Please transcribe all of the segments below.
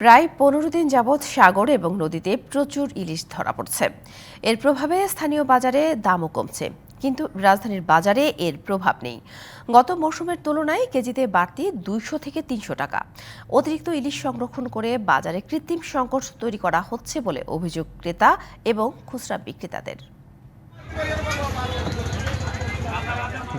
প্রায় 15 দিন যাবৎ সাগর এবং নদীতে প্রচুর ইলিশ ধরা পড়ছে। এর প্রভাবে স্থানীয় বাজারে দামও কমছে, কিন্তু রাজধানীর বাজারে এর প্রভাব নেই। গত মৌসুমের তুলনায় কেজিতে বাড়তি 200 থেকে 300 টাকা। অতিরিক্ত ইলিশ সংরক্ষণ করে বাজারে কৃত্রিম সংকট তৈরি করা হচ্ছে বলে অভিযোগ ক্রেতা এবং খুচরা বিক্রেতাদের।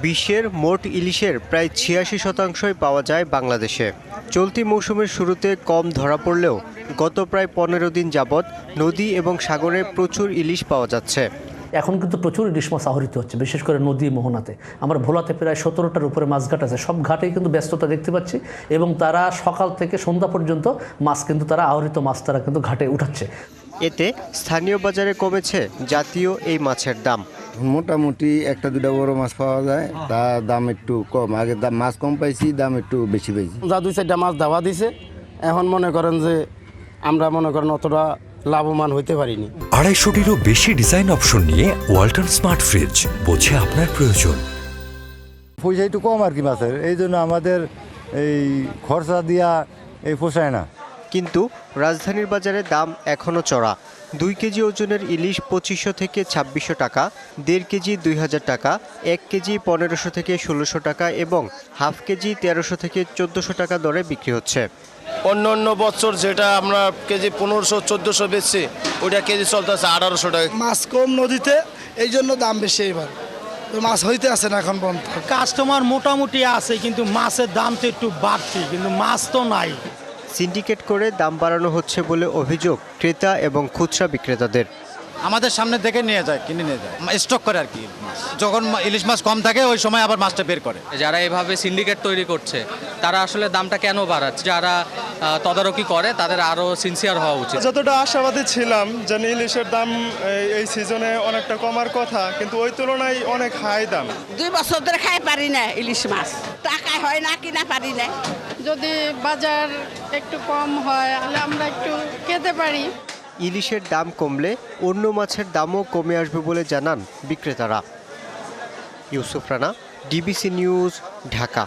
বিশ্বের মোট ইলিশের প্রায় ৮৬% পাওয়া যায় বাংলাদেশে। চলতি মৌসুমের শুরুতে কম ধরা পড়লেও গত প্রায় 15 দিন যাবৎ নদী এবং সাগরে প্রচুর ইলিশ পাওয়া যাচ্ছে। এখন কিন্তু প্রচুর ইলিশ মাছ আহরিত হচ্ছে, বিশেষ করে নদী মোহনাতে। আমরা ভোলাতে প্রায় 17টার উপরে মাছঘাট আছে, সব ঘাটেই কিন্তু ব্যস্ততা দেখতে পাচ্ছি এবং তারা সকাল থেকে সন্ধ্যা পর্যন্ত মাছ কিন্তু তারা আহরিত মাছ তারা কিন্তু ঘাটে উঠাচ্ছে। এতে স্থানীয় বাজারে কমেছে জাতীয় এই মাছের দাম। মোটামুটি একটা দুটা বড় মাছ পাওয়া যায়, তার দাম একটু কম। আগে মাছ কম পাইছি, দাম একটু বেশি পাইছি। যা 2-4টা মাছ দাওয়া দিছে, এখন মনে করেন যে আমরা অতটা লাভবান হইতে পারিনি। 250-টিরও বেশি ডিজাইন অপশন নিয়ে ওয়ালটন স্মার্ট ফ্রিজ, বোঝে আপনার প্রয়োজন। পয়সা একটু কম আর কি মাছের, এই জন্য আমাদের এই খরচা দিয়া এই পোষায় না। কিন্তু রাজধানীর বাজারে দাম এখনও চড়া। 2 কেজি ওজনের ইলিশ 2500 থেকে 2600 টাকা, 1.5 কেজি 2000 টাকা, 1 কেজি 1500 থেকে 1600 টাকা এবং হাফ কেজি 1300 থেকে 1400 টাকা দরে বিক্রি হচ্ছে। অন্য বছর যেটা আমরা কেজি 1500-1400 বেচছি, ওইটা কেজি চলতেছে 1800 টাকা। মাছ কম নদীতে, এই জন্য দাম বেশি। এবার মাছ হইতে আছে না এখন পর্যন্ত। কাস্টমার মোটামুটি আছে, কিন্তু মাছের দাম তো একটু বাড়তি, কিন্তু মাছ তো নাই। সিন্ডিকেট করে দাম বাড়ানো হচ্ছে বলে অভিযোগ ক্রেতা এবং খুচরা বিক্রেতাদের। আমাদের সামনে থেকে নিয়ে যায়, কিনে নিয়ে যায়, স্টক করে আর কি। যখন ইলিশ মাছ কম থাকে ওই সময় আবার মাছটা বের করে। যারা এভাবে সিন্ডিকেট তৈরি করছে তারা আসলে দামটা কেন বাড়াচ্ছে? যারা তদারকি করে তাদের আরও সিনসিয়ার হওয়া উচিত। যতটা আশাবাদী ছিলাম যে ইলিশের দাম এই সিজনে অনেকটা কমার কথা, কিন্তু ওই তুলনায় অনেক হাই দাম। 2 বছর ধরে খাই পারি না ইলিশ মাছ, টাকায় হয় না, কিনা পারি না। যদি বাজার একটু কম হয় তাহলে আমরা একটু খেতে পারি। ইলিশের দাম কমলে অন্য মাছের দামও কমে আসবে বলে জানান বিক্রেতারা। Yusuf Rana, DBC news, Dhaka.